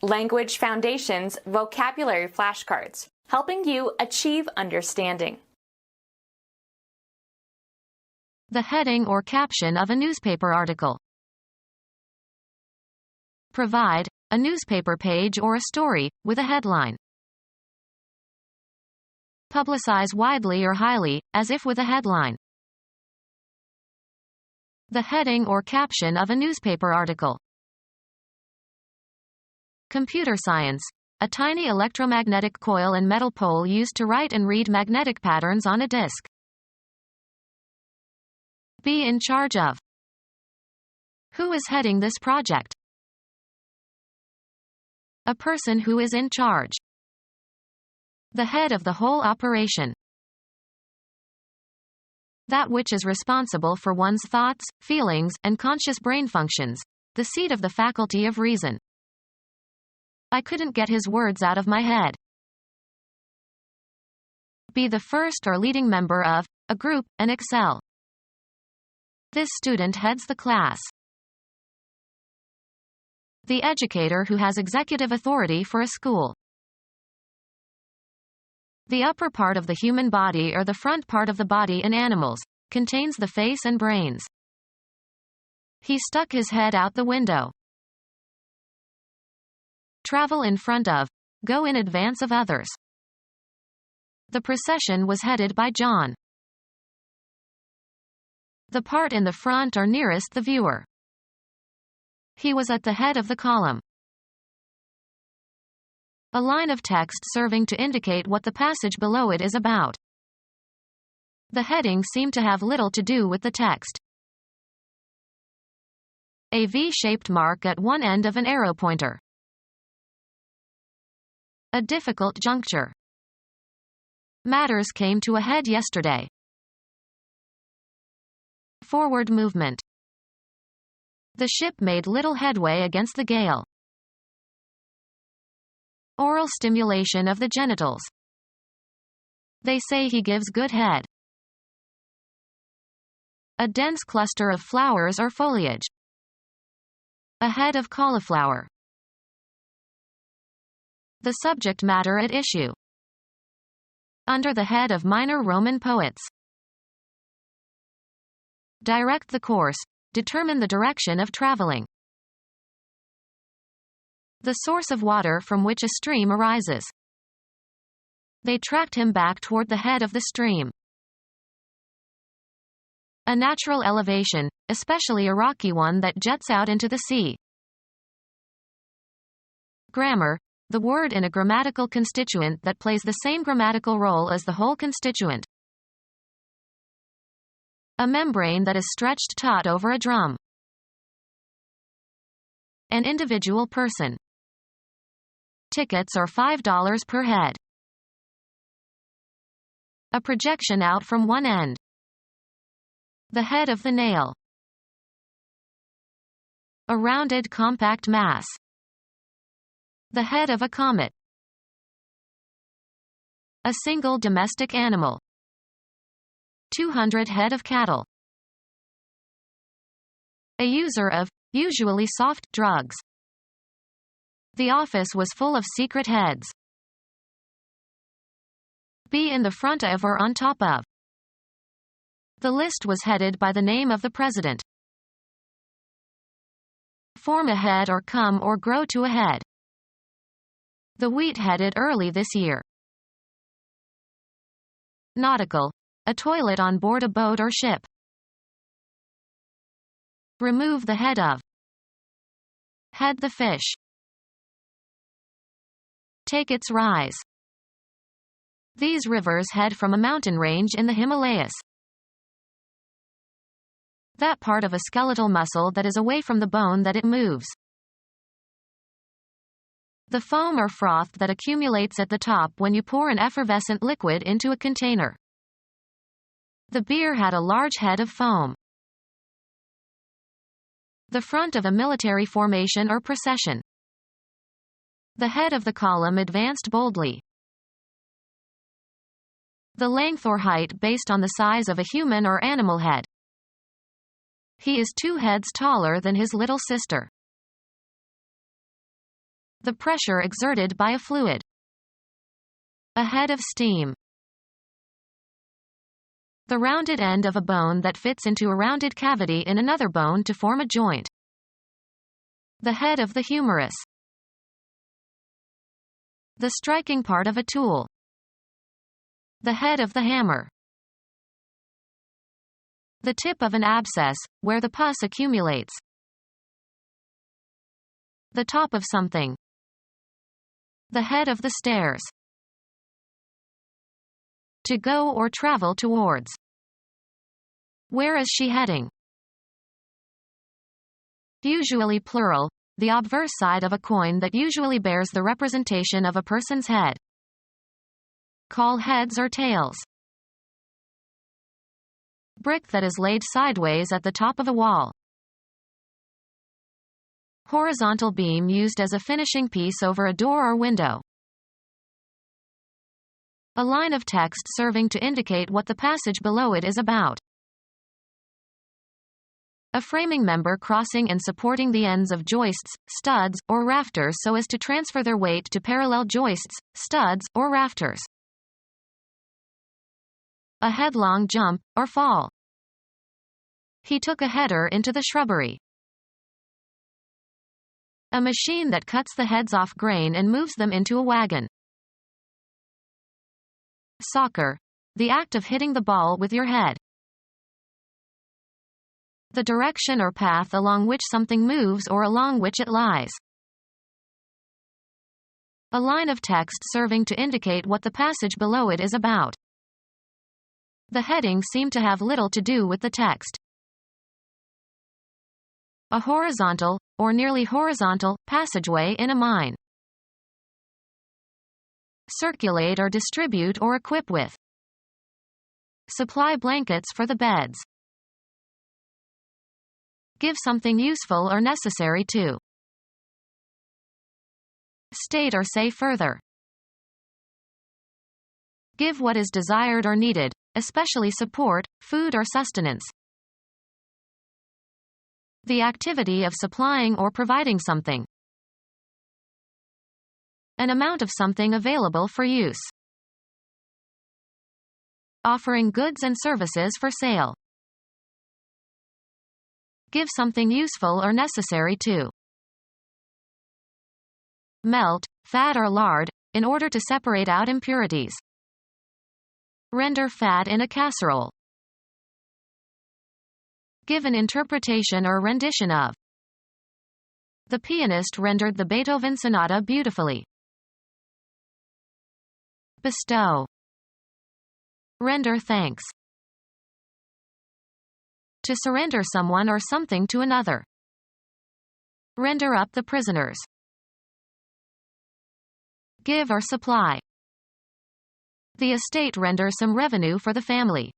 Language Foundations Vocabulary Flashcards, helping you achieve understanding. The heading or caption of a newspaper article. Provide a newspaper page or a story with a headline. Publicize widely or highly, as if with a headline. The heading or caption of a newspaper article. Computer science. A tiny electromagnetic coil and metal pole used to write and read magnetic patterns on a disk. Be in charge of. Who is heading this project? A person who is in charge. The head of the whole operation. That which is responsible for one's thoughts, feelings, and conscious brain functions. The seat of the faculty of reason. I couldn't get his words out of my head. Be the first or leading member of a group and excel. This student heads the class. The educator who has executive authority for a school. The upper part of the human body or the front part of the body in animals contains the face and brains. He stuck his head out the window. Travel in front of. Go in advance of others. The procession was headed by John. The part in the front or nearest the viewer. He was at the head of the column. A line of text serving to indicate what the passage below it is about. The heading seemed to have little to do with the text. A V-shaped mark at one end of an arrow pointer. A difficult juncture. Matters came to a head yesterday. Forward movement. The ship made little headway against the gale. Oral stimulation of the genitals. They say he gives good head. A dense cluster of flowers or foliage. A head of cauliflower. The subject matter at issue. Under the head of minor Roman poets. Direct the course. Determine the direction of traveling. The source of water from which a stream arises. They tracked him back toward the head of the stream. A natural elevation, especially a rocky one that jets out into the sea. Grammar. The word in a grammatical constituent that plays the same grammatical role as the whole constituent. A membrane that is stretched taut over a drum. An individual person. Tickets are $5 per head. A projection out from one end. The head of the nail. A rounded compact mass. The head of a comet. A single domestic animal. 200 head of cattle. A user of, usually soft, drugs. The office was full of secret heads. Be in the front of or on top of. The list was headed by the name of the president. Form a head or come or grow to a head. The wheat headed early this year. Nautical. A toilet on board a boat or ship. Remove the head of. Head the fish. Take its rise. These rivers head from a mountain range in the Himalayas. That part of a skeletal muscle that is away from the bone that it moves. The foam or froth that accumulates at the top when you pour an effervescent liquid into a container. The beer had a large head of foam. The front of a military formation or procession. The head of the column advanced boldly. The length or height based on the size of a human or animal head. He is 2 heads taller than his little sister. The pressure exerted by a fluid. A head of steam. The rounded end of a bone that fits into a rounded cavity in another bone to form a joint. The head of the humerus. The striking part of a tool. The head of the hammer. The tip of an abscess, where the pus accumulates. The top of something. The head of the stairs. To go or travel towards. Where is she heading? Usually plural, the obverse side of a coin that usually bears the representation of a person's head. Call heads or tails. Brick that is laid sideways at the top of a wall. Horizontal beam used as a finishing piece over a door or window. A line of text serving to indicate what the passage below it is about. A framing member crossing and supporting the ends of joists, studs, or rafters so as to transfer their weight to parallel joists, studs, or rafters. A headlong jump, or fall. He took a header into the shrubbery. A machine that cuts the heads off grain and moves them into a wagon. Soccer. The act of hitting the ball with your head. The direction or path along which something moves or along which it lies. A line of text serving to indicate what the passage below it is about. The heading seemed to have little to do with the text. A horizontal, or nearly horizontal, passageway in a mine. Circulate or distribute or equip with. Supply blankets for the beds. Give something useful or necessary to. State or say further. Give what is desired or needed, especially support, food or sustenance. The activity of supplying or providing something. An amount of something available for use. Offering goods and services for sale. Give something useful or necessary to. Melt, fat or lard, in order to separate out impurities. Render fat in a casserole. Give an interpretation or rendition of. The pianist rendered the Beethoven sonata beautifully. Bestow. Render thanks. To surrender someone or something to another. Render up the prisoners. Give or supply. The estate renders some revenue for the family.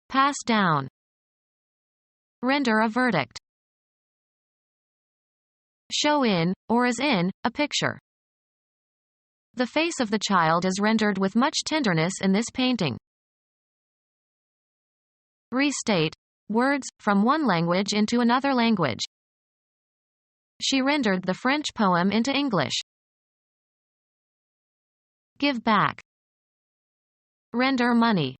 Pass down. Render a verdict. Show in, or as in, a picture. The face of the child is rendered with much tenderness in this painting. Restate. Words, from one language into another language. She rendered the French poem into English. Give back. Render money.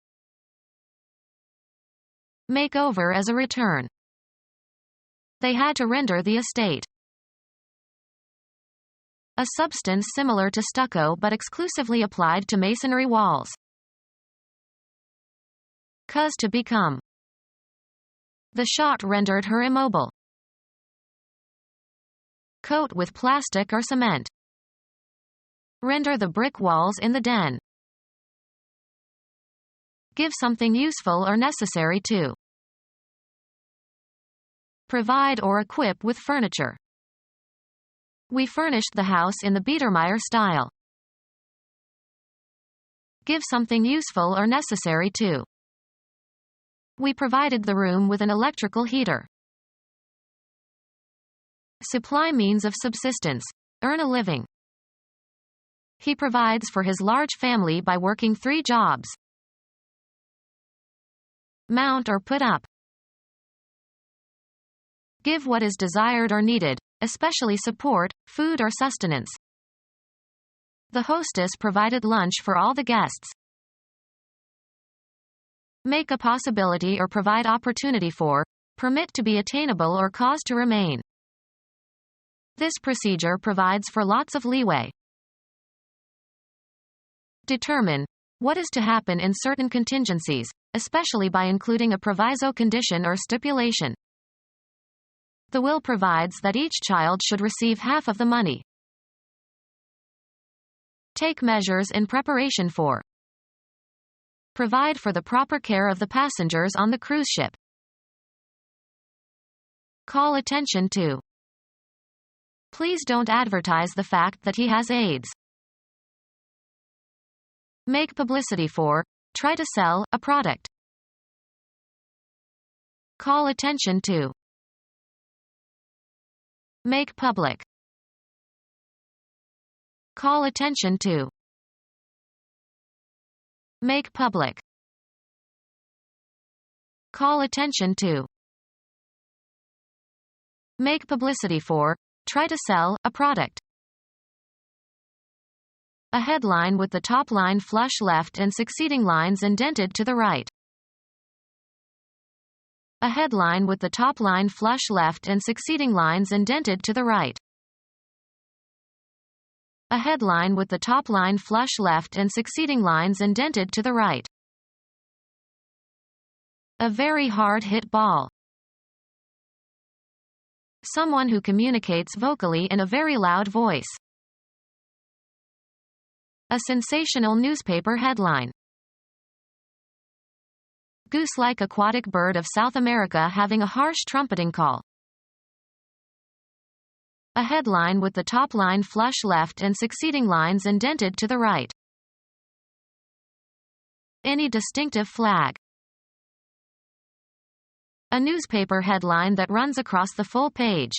Make over as a return. They had to render the estate. A substance similar to stucco but exclusively applied to masonry walls. Cause to become. The shot rendered her immobile. Coat with plastic or cement. Render the brick walls in the den. Give something useful or necessary to. Provide or equip with furniture. We furnished the house in the Biedermeier style. Give something useful or necessary to. We provided the room with an electrical heater. Supply means of subsistence. Earn a living. He provides for his large family by working 3 jobs. Mount or put up. Give what is desired or needed, especially support, food or sustenance. The hostess provided lunch for all the guests. Make a possibility or provide opportunity for, permit to be attainable or cause to remain. This procedure provides for lots of leeway. Determine what is to happen in certain contingencies, especially by including a proviso condition or stipulation. The will provides that each child should receive half of the money. Take measures in preparation for. Provide for the proper care of the passengers on the cruise ship. Call attention to. Please don't advertise the fact that he has AIDS. Make publicity for, try to sell, a product. Call attention to. Make public. Call attention to. Make public. Call attention to. Make publicity for, try to sell, a product. A headline with the top line flush left and succeeding lines indented to the right. A headline with the top line flush left and succeeding lines indented to the right. A headline with the top line flush left and succeeding lines indented to the right. A very hard-hit ball. Someone who communicates vocally in a very loud voice. A sensational newspaper headline. Goose-like aquatic bird of South America having a harsh trumpeting call. A headline with the top line flush left and succeeding lines indented to the right. Any distinctive flag. A newspaper headline that runs across the full page.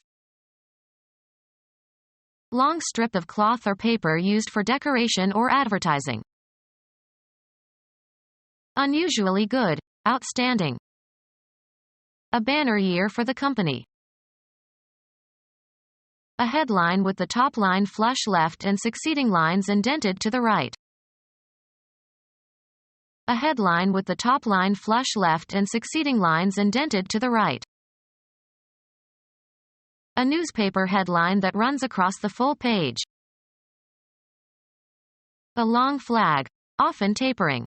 Long strip of cloth or paper used for decoration or advertising. Unusually good, outstanding. A banner year for the company. A headline with the top line flush left and succeeding lines indented to the right. A headline with the top line flush left and succeeding lines indented to the right. A newspaper headline that runs across the full page. A long flag, often tapering.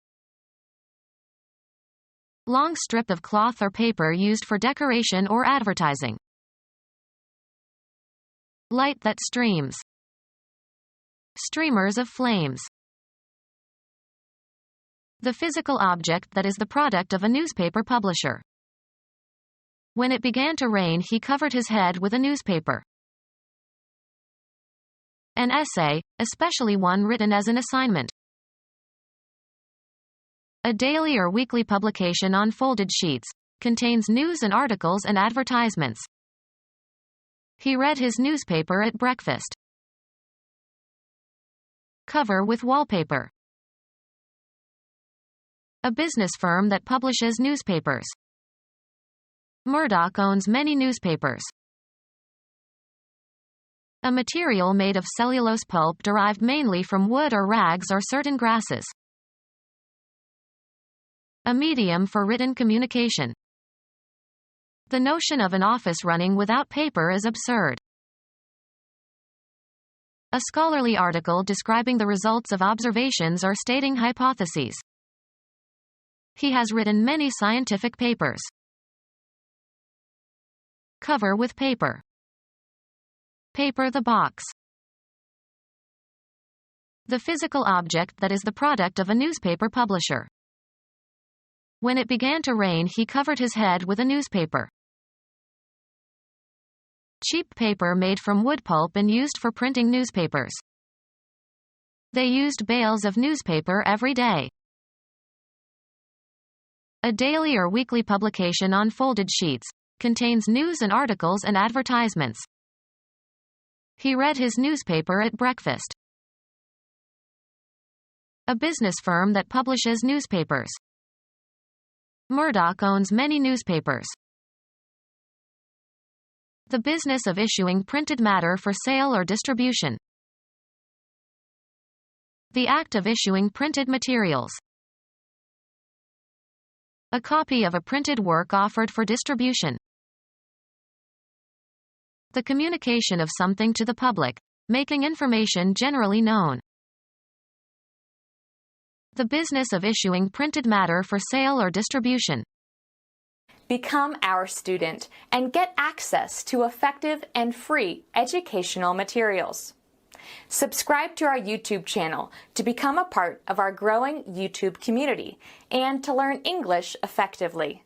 Long strip of cloth or paper used for decoration or advertising. Light that streams. Streamers of flames. The physical object that is the product of a newspaper publisher. When it began to rain, he covered his head with a newspaper. An essay, especially one written as an assignment. A daily or weekly publication on folded sheets, contains news and articles and advertisements. He read his newspaper at breakfast. Cover with wallpaper. A business firm that publishes newspapers. Murdoch owns many newspapers. A material made of cellulose pulp derived mainly from wood or rags or certain grasses. A medium for written communication. The notion of an office running without paper is absurd. A scholarly article describing the results of observations or stating hypotheses. He has written many scientific papers. Cover with paper. Paper the box. The physical object that is the product of a newspaper publisher. When it began to rain, he covered his head with a newspaper. Cheap paper made from wood pulp and used for printing newspapers. They used bales of newspaper every day. A daily or weekly publication on folded sheets, contains news and articles and advertisements. He read his newspaper at breakfast. A business firm that publishes newspapers. Murdoch owns many newspapers. The business of issuing printed matter for sale or distribution. The act of issuing printed materials. A copy of a printed work offered for distribution. The communication of something to the public, making information generally known. The business of issuing printed matter for sale or distribution. Become our student and get access to effective and free educational materials. Subscribe to our YouTube channel to become a part of our growing YouTube community and to learn English effectively.